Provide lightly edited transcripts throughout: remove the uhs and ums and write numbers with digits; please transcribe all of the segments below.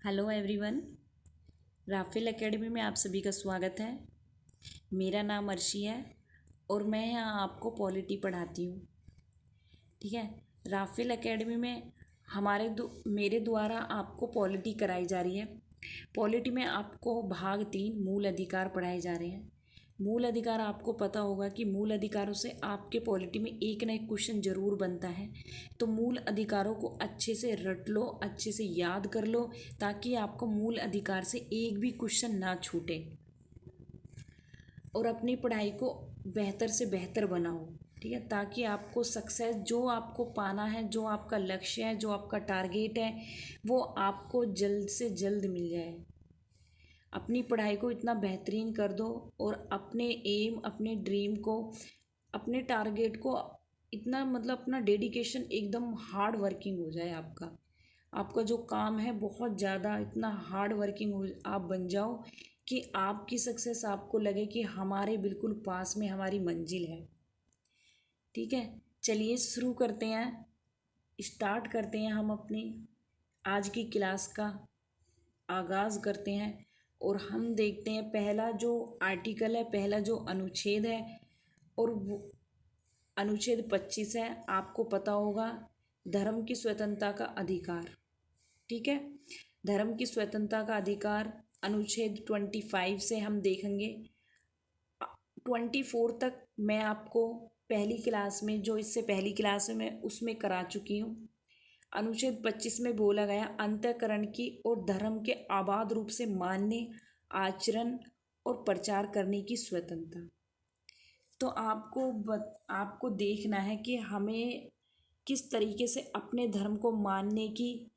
Hello everyone. Rafale academy में आप सभी का स्वागत है। मेरा नाम अर्शी है और मैं यहाँ आपको पॉलिटी पढ़ाती हूँ। ठीक है। राफेल एकेडमी में मेरे द्वारा आपको पॉलिटी कराई जा रही है। पॉलिटी में आपको भाग 3 मूल अधिकार पढ़ाए जा रहे हैं। मूल अधिकार आपको पता होगा कि मूल अधिकारों से आपके पॉलिटी में एक ना एक क्वेश्चन जरूर बनता है। तो मूल अधिकारों को अच्छे से रट लो, अच्छे से याद कर लो, ताकि आपको मूल अधिकार से एक भी क्वेश्चन ना छूटे और अपनी पढ़ाई को बेहतर से बेहतर बनाओ। ठीक है, ताकि आपको सक्सेस जो आपको पाना है, जो आपका लक्ष्य है, जो आपका टारगेट है, वो आपको जल्द से जल्द मिल जाए। अपनी पढ़ाई को इतना बेहतरीन कर दो और अपने एम, अपने ड्रीम को, अपने टारगेट को इतना अपना डेडिकेशन एकदम हार्ड वर्किंग हो जाए। आपका जो काम है बहुत ज़्यादा इतना हार्ड वर्किंग हो आप बन जाओ कि आपकी सक्सेस आपको लगे कि हमारे बिल्कुल पास में हमारी मंजिल है। ठीक है, चलिए शुरू करते हैं, स्टार्ट करते हैं। हम अपनी आज की क्लास का आगाज़ करते हैं और हम देखते हैं पहला जो आर्टिकल है, पहला जो अनुच्छेद है, और वो अनुच्छेद 25 है। आपको पता होगा, धर्म की स्वतंत्रता का अधिकार। ठीक है, धर्म की स्वतंत्रता का अधिकार अनुच्छेद 25 से हम देखेंगे। 24 तक मैं आपको पहली क्लास में, जो इससे पहली क्लास है, मैं उसमें करा चुकी हूँ। अनुच्छेद 25 में बोला गया अंतःकरण की और धर्म के आबाद रूप से मानने, आचरण और प्रचार करने की स्वतंत्रता। तो आपको देखना है कि हमें किस तरीके से अपने धर्म को मानने की,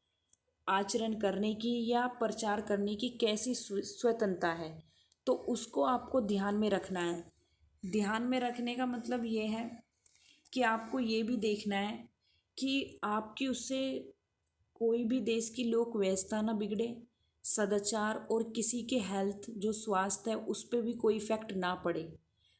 आचरण करने की या प्रचार करने की कैसी स्वतंत्रता है। तो उसको आपको ध्यान में रखना है। ध्यान में रखने का मतलब ये है कि आपको ये भी देखना है कि आपकी उससे कोई भी देश की लोक व्यवस्था ना बिगड़े, सदाचार और किसी के हेल्थ, जो स्वास्थ्य है, उस पर भी कोई इफेक्ट ना पड़े।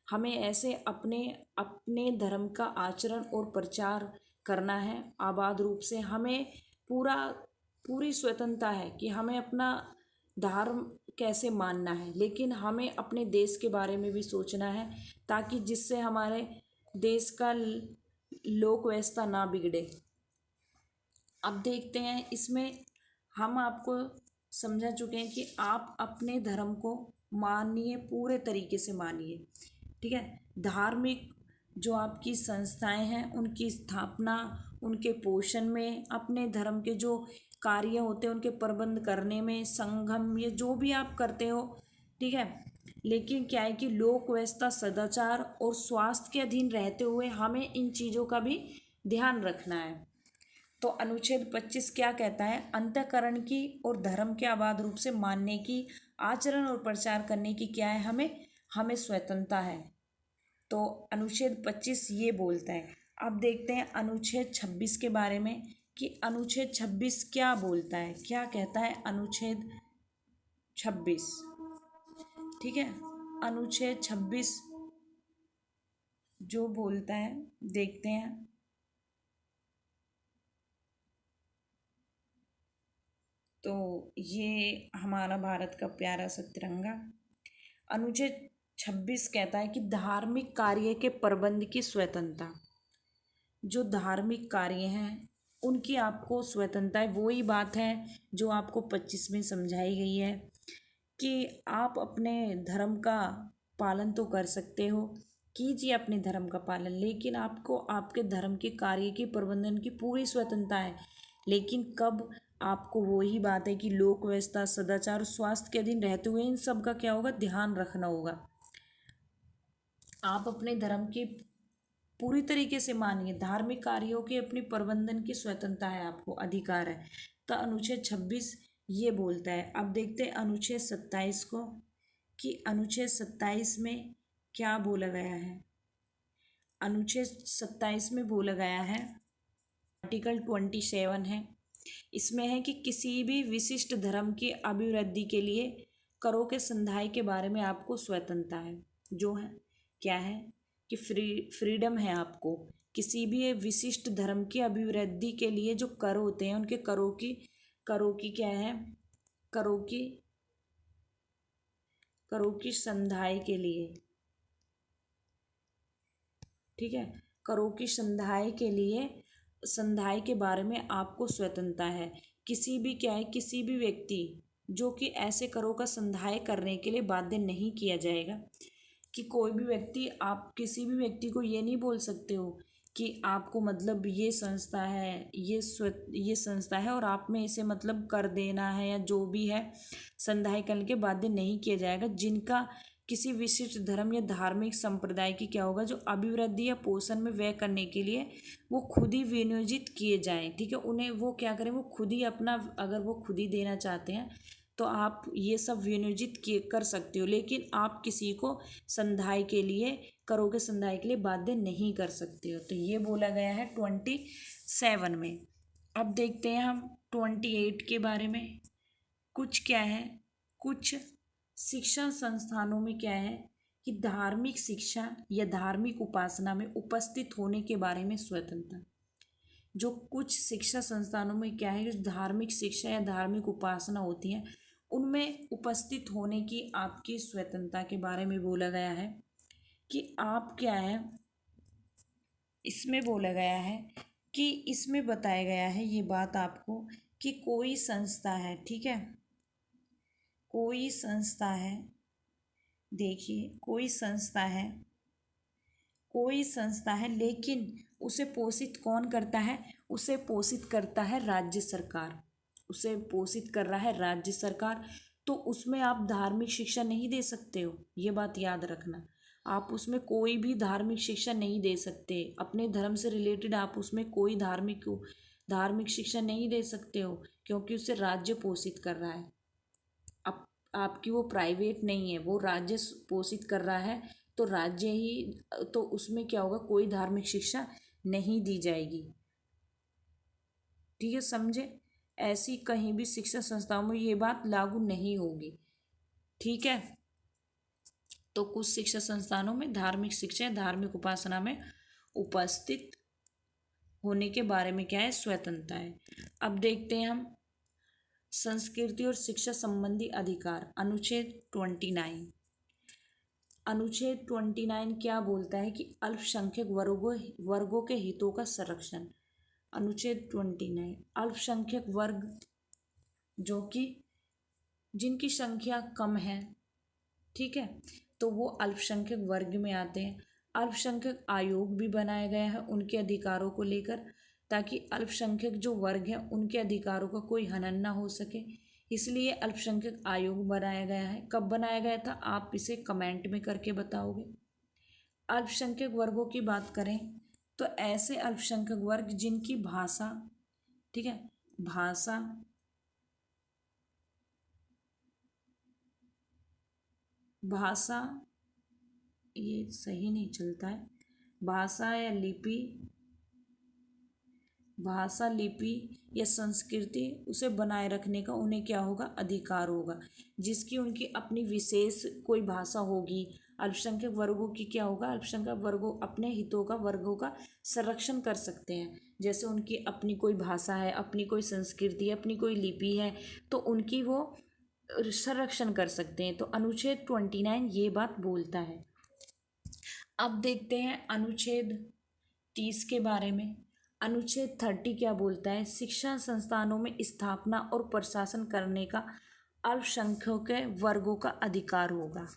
हमें ऐसे अपने अपने धर्म का आचरण और प्रचार करना है आबाद रूप से। हमें पूरी स्वतंत्रता है कि हमें अपना धर्म कैसे मानना है, लेकिन हमें अपने देश के बारे में भी सोचना है, ताकि जिससे हमारे देश का लोक व्यवस्था ना बिगड़े। अब देखते हैं, इसमें हम आपको समझा चुके हैं कि आप अपने धर्म को मानिए, पूरे तरीके से मानिए। ठीक है, धार्मिक जो आपकी संस्थाएं हैं, उनकी स्थापना, उनके पोषण में, अपने धर्म के जो कार्य होते हैं उनके प्रबंध करने में, संगम, ये जो भी आप करते हो। ठीक है, लेकिन क्या है कि लोक व्यवस्था, सदाचार और स्वास्थ्य के अधीन रहते हुए हमें इन चीज़ों का भी ध्यान रखना है। तो अनुच्छेद 25 क्या कहता है? अंतःकरण की और धर्म के आबाद रूप से मानने की, आचरण और प्रचार करने की क्या है, हमें स्वतंत्रता है। तो अनुच्छेद 25 ये बोलता है। अब देखते हैं अनुच्छेद 26 के बारे में कि अनुच्छेद 26 क्या बोलता है, क्या कहता है अनुच्छेद 26। ठीक है, अनुच्छेद 26 जो बोलता है, देखते हैं। तो ये हमारा भारत का प्यारा सा तिरंगा। अनुच्छेद 26 कहता है कि धार्मिक कार्य के प्रबंध की स्वतंत्रता। जो धार्मिक कार्य हैं उनकी आपको स्वतंत्रता है। वही बात है जो आपको 25 में समझाई गई है कि आप अपने धर्म का पालन तो कर सकते हो, कीजिए अपने धर्म का पालन, लेकिन आपको आपके धर्म के कार्य की प्रबंधन की पूरी स्वतंत्रता है। लेकिन कब? आपको वही बात है कि लोक व्यवस्था, सदाचार, स्वास्थ्य के अधीन रहते हुए इन सब का क्या होगा, ध्यान रखना होगा। आप अपने धर्म के पूरी तरीके से मानिए, धार्मिक कार्यों के अपनी प्रबंधन की स्वतंत्रता है, आपको अधिकार है। तो अनुच्छेद 26 ये बोलता है। अब देखते हैं अनुच्छेद 27 को कि अनुच्छेद 27 में क्या बोला गया है। अनुच्छेद 27 में बोला गया है, आर्टिकल 27 है, इसमें है कि किसी भी विशिष्ट धर्म की अभिवृद्धि के लिए करों के संदाय के बारे में आपको स्वतंत्रता है। जो है क्या है कि फ्रीडम है आपको किसी भी विशिष्ट धर्म की अभिवृद्धि के लिए जो कर होते हैं, उनके करों की क्या है, करों की संधाई के लिए, ठीक है, करों की संधाई के लिए, संधाई के बारे में आपको स्वतंत्रता है। किसी भी क्या है, किसी भी व्यक्ति जो कि ऐसे करों का संधाय करने के लिए बाध्य नहीं किया जाएगा, कि कोई भी व्यक्ति, आप किसी भी व्यक्ति को ये नहीं बोल सकते हो कि आपको मतलब ये संस्था है, ये संस्था है और आप में इसे मतलब कर देना है या जो भी है संधाय करने के बाध्य नहीं किया जाएगा। जिनका किसी विशिष्ट धर्म या धार्मिक संप्रदाय की क्या होगा, जो अभिवृद्धि या पोषण में व्यय करने के लिए वो खुद ही विनियोजित किए जाएं, ठीक है, उन्हें वो क्या करें, वो खुद ही अपना, अगर वो खुद ही देना चाहते हैं तो आप ये सब विनियोजित किए कर सकते हो, लेकिन आप किसी को संधाय के लिए, करों के संधाय के लिए बाध्य नहीं कर सकते हो। तो ये बोला गया है 27 में। अब देखते हैं हम 28 के बारे में। कुछ क्या है, कुछ शिक्षा संस्थानों में क्या है कि धार्मिक शिक्षा या धार्मिक उपासना में उपस्थित होने के बारे में स्वतंत्रता। जो कुछ शिक्षा संस्थानों में क्या है, धार्मिक शिक्षा या धार्मिक उपासना होती है, उनमें उपस्थित होने की आपकी स्वतंत्रता के बारे में बोला गया है कि आप क्या है, इसमें बोला गया है कि इसमें बताया गया है ये बात आपको कि कोई संस्था है, ठीक है, कोई संस्था है, देखिए कोई संस्था है लेकिन उसे पोषित कौन करता है, उसे पोषित करता है राज्य सरकार, उसे पोषित कर रहा है राज्य सरकार। तो उसमें आप धार्मिक शिक्षा नहीं दे सकते हो, ये बात याद रखना। आप उसमें कोई भी धार्मिक शिक्षा नहीं दे सकते, अपने धर्म से रिलेटेड आप उसमें कोई धार्मिक शिक्षा नहीं दे सकते हो, क्योंकि उसे राज्य पोषित कर रहा है। अब आपकी वो प्राइवेट नहीं है, वो राज्य पोषित कर रहा है, तो राज्य ही, तो उसमें क्या होगा, कोई धार्मिक शिक्षा नहीं दी जाएगी, ठीक है, समझे। ऐसी कहीं भी शिक्षा संस्थाओं में ये बात लागू नहीं होगी, ठीक है। तो कुछ शिक्षा संस्थानों में धार्मिक शिक्षा, धार्मिक उपासना में उपस्थित होने के बारे में क्या है, स्वतंत्रता है। अब देखते हैं हम संस्कृति और शिक्षा संबंधी अधिकार, अनुच्छेद 29। अनुच्छेद 29 क्या बोलता है कि अल्पसंख्यक वर्गों के हितों का संरक्षण। अनुच्छेद 29, अल्पसंख्यक वर्ग जो कि जिनकी संख्या कम है, ठीक है, तो वो अल्पसंख्यक वर्ग में आते हैं। अल्पसंख्यक आयोग भी बनाया गया है उनके अधिकारों को लेकर, ताकि अल्पसंख्यक जो वर्ग है उनके अधिकारों का कोई हनन ना हो सके, इसलिए अल्पसंख्यक आयोग बनाया गया है। कब बनाया गया था, आप इसे कमेंट में करके बताओगे। अल्पसंख्यक वर्गों की बात करें तो ऐसे अल्पसंख्यक वर्ग जिनकी भाषा, ठीक है, भाषा ये सही नहीं चलता है, भाषा या लिपि या संस्कृति उसे बनाए रखने का उन्हें क्या होगा, अधिकार होगा। जिसकी उनकी अपनी विशेष कोई भाषा होगी, अल्पसंख्यक वर्गों की क्या होगा, अल्पसंख्यक वर्गों अपने हितों का, वर्गों का संरक्षण कर सकते हैं। जैसे उनकी अपनी कोई भाषा है, अपनी कोई संस्कृति है, अपनी कोई लिपि है, तो उनकी वो संरक्षण कर सकते हैं। तो अनुच्छेद 29 ये बात बोलता है। अब देखते हैं अनुच्छेद 30 के बारे में। अनुच्छेद 30 क्या बोलता है, शिक्षा संस्थानों में स्थापना और प्रशासन करने का अल्पसंख्यकों के वर्गों का अधिकार होगा।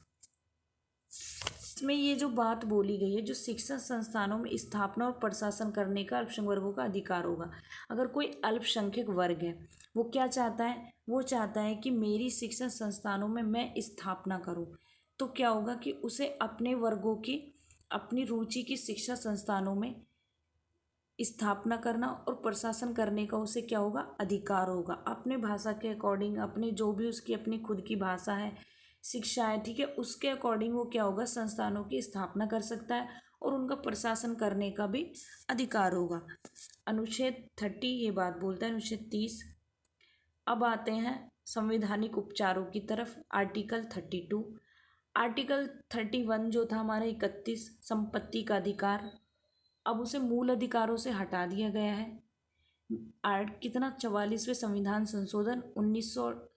इसमें ये जो बात बोली गई है, जो शिक्षा संस्थानों में स्थापना और प्रशासन करने का अल्पसंख्यक वर्गों का अधिकार होगा। अगर कोई अल्पसंख्यक वर्ग है, वो क्या चाहता है, वो चाहता है कि मेरी शिक्षा संस्थानों में मैं स्थापना करूं, तो क्या होगा कि उसे अपने वर्गों की, अपनी रुचि की शिक्षा संस्थानों में स्थापना करना और प्रशासन करने का उसे क्या होगा, अधिकार होगा। अपने भाषा के अकॉर्डिंग, अपने जो भी उसकी अपनी खुद की भाषा है, शिक्षा है, ठीक है, उसके अकॉर्डिंग वो क्या होगा, संस्थानों की स्थापना कर सकता है और उनका प्रशासन करने का भी अधिकार होगा। अनुच्छेद 30 ये बात बोलता है। अनुच्छेद 30। अब आते हैं संवैधानिक उपचारों की तरफ। आर्टिकल 32। आर्टिकल 31 जो था हमारा 31, संपत्ति का अधिकार, अब उसे मूल अधिकारों से हटा दिया गया है। कितना, 44वें संविधान संशोधन 1900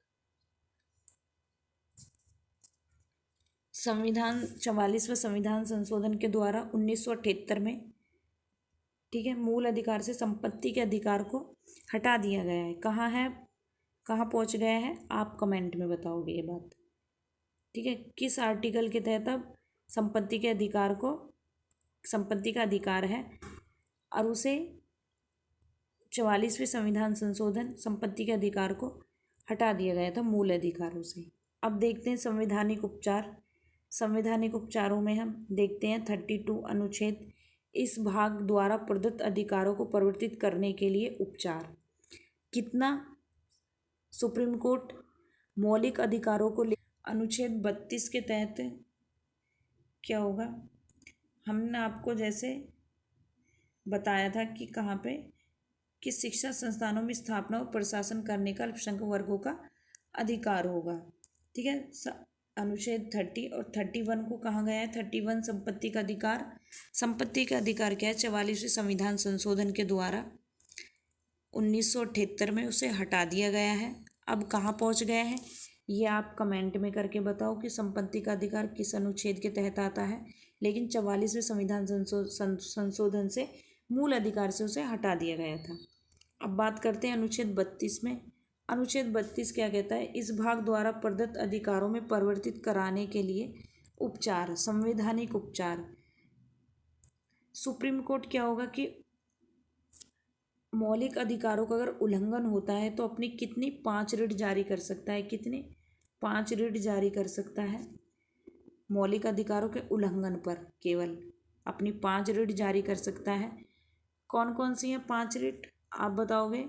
संविधान 44वें संविधान संशोधन के द्वारा 1978 में, ठीक है, मूल अधिकार से संपत्ति के अधिकार को हटा दिया गया है। कहाँ है, कहाँ पहुँच गया है, आप कमेंट में बताओगे ये बात, ठीक है। किस आर्टिकल के तहत अब संपत्ति के अधिकार को, संपत्ति का अधिकार है और उसे 44वें संविधान संशोधन संपत्ति के अधिकार को हटा दिया गया था मूल अधिकारों से। अब देखते हैं संवैधानिक उपचार। संवैधानिक उपचारों में हम देखते हैं 32 अनुच्छेद, इस भाग द्वारा प्रदत्त अधिकारों को परिवर्तित करने के लिए उपचार। कितना सुप्रीम कोर्ट मौलिक अधिकारों को अनुच्छेद 32 के तहत क्या होगा, हमने आपको जैसे बताया था कि कहाँ पे, कि शिक्षा संस्थानों में स्थापना और प्रशासन करने का अल्पसंख्यक वर्गों का अधिकार होगा, ठीक है। अनुच्छेद 30 और 31 को कहा गया है। 31 संपत्ति का अधिकार, संपत्ति का अधिकार क्या है, 44वें संविधान संशोधन के द्वारा 1978 में उसे हटा दिया गया है। अब कहाँ पहुँच गया है, ये आप कमेंट में करके बताओ कि संपत्ति का अधिकार किस अनुच्छेद के तहत आता है, लेकिन 44वें संविधान संशोधन से मूल अधिकार से उसे हटा दिया गया था। अब बात करते हैं अनुच्छेद 32 में। अनुच्छेद 32 क्या कहता है, इस भाग द्वारा प्रदत्त अधिकारों में परिवर्तित कराने के लिए उपचार, संवैधानिक उपचार। सुप्रीम कोर्ट क्या होगा कि मौलिक अधिकारों का अगर उल्लंघन होता है तो अपनी कितनी 5 रिट जारी कर सकता है, कितने 5 रिट जारी कर सकता है मौलिक अधिकारों के उल्लंघन पर, केवल अपनी 5 रिट जारी कर सकता है। कौन कौन सी हैं 5 रिट, आप बताओगे,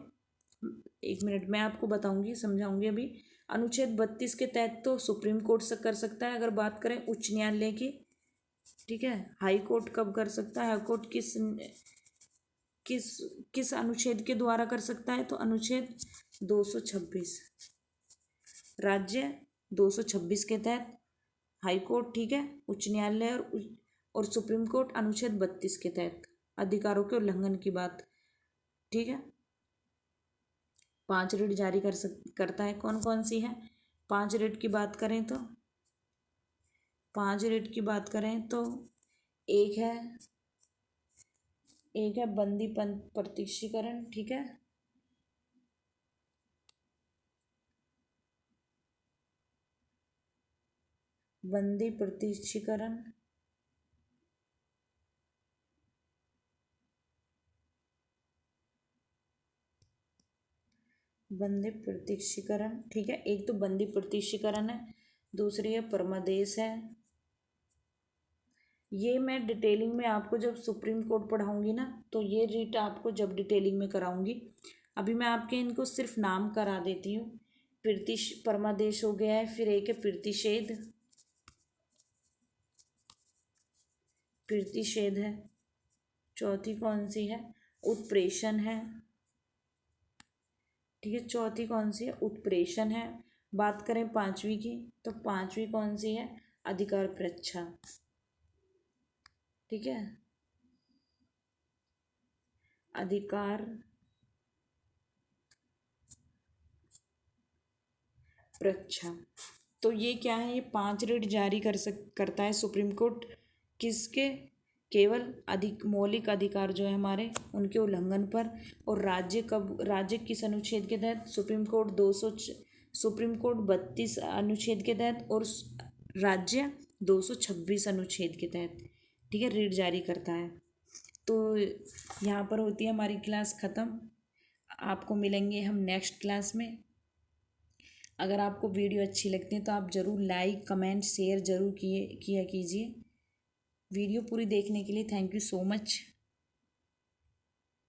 1 मिनट मैं आपको बताऊंगी, समझाऊंगी अभी। अनुच्छेद 32 के तहत तो सुप्रीम कोर्ट से कर सकता है, अगर बात करें उच्च न्यायालय की, ठीक है। हाई कोर्ट कब कर सकता है, हाई कोर्ट किस किस किस अनुच्छेद के द्वारा कर सकता है, तो अनुच्छेद 226, राज्य 226 के तहत हाई कोर्ट, ठीक है, उच्च न्यायालय और सुप्रीम कोर्ट अनुच्छेद 32 के तहत अधिकारों के उल्लंघन की बात, ठीक है। 5 रिट जारी करता है। कौन कौन सी है 5 रिट की बात करें तो, 5 रिट की बात करें तो एक है बंदी प्रत्यक्षीकरण, ठीक है, बंदी प्रत्यक्षीकरण, बंदी प्रत्यक्षीकरण, ठीक है। एक तो बंदी प्रत्यक्षीकरण है, दूसरी है परमादेश है। ये मैं डिटेलिंग में आपको जब सुप्रीम कोर्ट पढ़ाऊंगी ना, तो ये रीट आपको जब डिटेलिंग में कराऊंगी। अभी मैं आपके इनको सिर्फ नाम करा देती हूँ। परमादेश हो गया है, फिर एक है प्रतिषेध, प्रतिषेध है। चौथी कौन सी है, उत्प्रेषण है, ठीक है। चौथी कौन सी है, उत्प्रेषण है। बात करें 5वीं की, तो 5वीं कौन सी है, अधिकार परीक्षा, ठीक है, अधिकार परीक्षा। तो ये क्या है, ये 5 रिट जारी करता है सुप्रीम कोर्ट, किसके, केवल मौलिक अधिकार जो है हमारे उनके उल्लंघन पर। और राज्य किस अनुच्छेद के तहत, सुप्रीम कोर्ट 32 अनुच्छेद के तहत और राज्य 226 अनुच्छेद के तहत, ठीक है, रिट जारी करता है। तो यहाँ पर होती है हमारी क्लास ख़त्म। आपको मिलेंगे हम नेक्स्ट क्लास में। अगर आपको वीडियो अच्छी लगती है तो आप ज़रूर लाइक कमेंट शेयर ज़रूर किया कीजिए। वीडियो पूरी देखने के लिए थैंक यू सो मच।